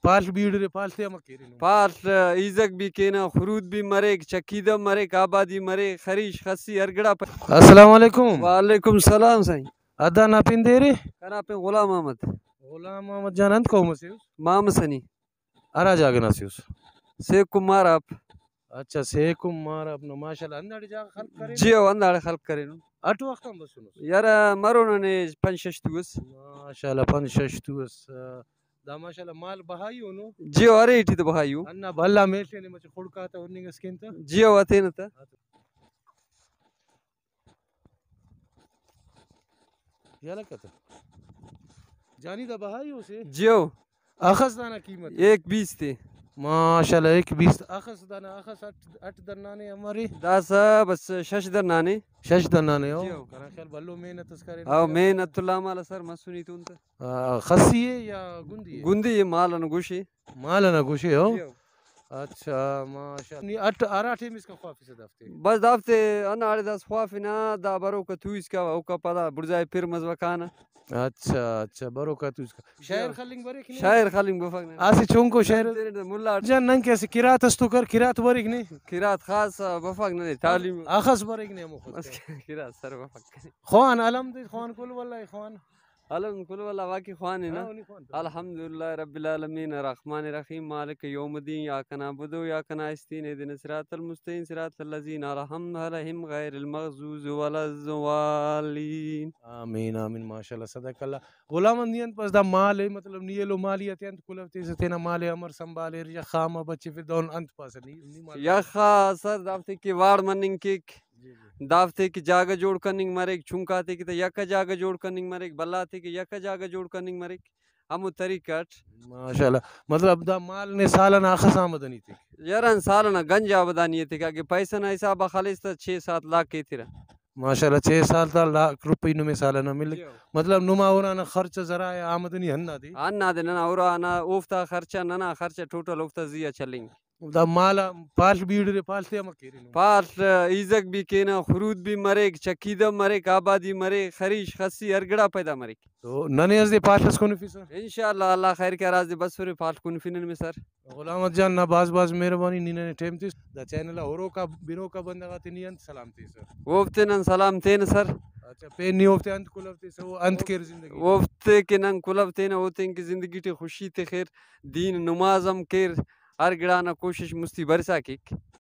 پال بیڑ پالتے مکیرین پال ایزک بھی کینا خرود بھی مرے چکیدہ مرے آبادی مرے خریش خسی ارگڑا السلام علیکم. وعلیکم السلام سائیں ادا نا پین دے رے کنا پہ غلام احمد غلام محمد جان انت قوم سے مام سنی ارا جاگنا سیوس سے کمار آپ اچھا سیکم مار اپنا ماشاءاللہ انداڑی جاگ خلق کرے جیو انداڑ خلق کرے اٹ وقت ہم بسنو یار مرو نے پنششتوس ماشاءاللہ پن ششتوس دا ماشاءاللہ مال بہائی ہونو جیو ارے ایٹی تو بہایو انا بھلا میٹے نے مچ خڑکا تا ورننگ اسکین تا جیو اتین تا یا لکتا جانی دا بہائی ہو سے جیو اخذ دانا قیمت 1.20 تھے ماشاءاللہ 1.20 اخذ دانا اخذ اٹ درنانے ہماری داسا بس شش در نانے شش درنانے ہو جیو کنا خیال بھلو محنت اس کرے او محنت اللہ مالا سر مسونی تون تا خسی ہے یا گندی ہے گندی یہ مالن گوشی مالا نا گوشے ہو جیو اچھا ماشاءاللہ اٹ آرا ٹیم اس کا خوافی سے دفتے بس دافتے انا آڑے داس خوافنا دا برو کا تو اس کا اوکا پدا برزائے پھر مزوکانا اچھا اچھا برو کا تو اس کا شاعر خلنگ برے کہ نہیں شاعر خالنگ بفق آسی چونکو شاعر ملا جان ننگ کیسے کرات استو کر کرات برے کہ نہیں قرات خاص بفق نہیں تعلیم آخذ برے کہ نہیں ہمو خود قرات سر بفق خوان علم دے خوان کل واللہ خوان علم کل والا واقعی خوان ہے نا الحمدللہ رب العالمین الرحمن الرحیم مالک یوم الدین یاک نعبد و یاک نستعین اهدنا الصراط المستقیم صراط الذین انعمت علیہم غیر المغضوب ولا الضالین. آمین آمین ماشاءاللہ صدق اللہ. غلام اندین پس دا مال ہے مطلب نیلو مالیت انت کلفتی سے تینا مال امر سنبھالے یا خامہ بچے پھر دون انت پاس نہیں یا خا سر دافتے کی واڑ مننگ کیک دافتے کی جاگہ جوڑ کننگ مرے چونکاتے کی تا یکا جاگہ جوڑ کننگ مرے بلاتے کی یکا جاگہ جوڑ کننگ مرے ہمو طریقٹ ماشاءاللہ. مطلب دا مال نے سالانہ اخذ آمدنی تھی یاران سالنا گنج آبادانی تھی کہ پیسہ نہ حسابہ خالص تا 6-7 لاکھ کی تھی ماشاءاللہ 6 سال تا لاکھ روپی نمی سالانہ ملے مطلب نما اورانا خرچ ذرائع آمدنی ہننا دی آنا دے ننا اورانا اوفتا خرچہ ننا خرچہ ٹوٹل اوفتا زیہ چلیں دا مالا پال بیڑ پالتے مکیرین پال ایزک بھی کینا خرود بھی مرے چکیدہ مرے آبادی مرے خریش خسی ارگڑا پیدا مرے تو ننے از دے پالتس کونی فی سر انشاءاللہ اللہ خیر کے راز دے بس فری پال کن فینن میں سر غلامت جان نا باز باز مہربانی نینے ٹیم تیس دا چینلہ ہورو کا بینو کا بندگا تی انت سلام تی سر وفتنن سلام تین سر اچھا پین نہیں ہوفتے انت کلفتے سے وہ انت کیر زندگی وفتے کے ننگ کلب تینا ہوتے ہیں کہ زندگی تے خوشی تے خیر دین نمازم کیر ارگڑانا کوشش مستی برسا کیک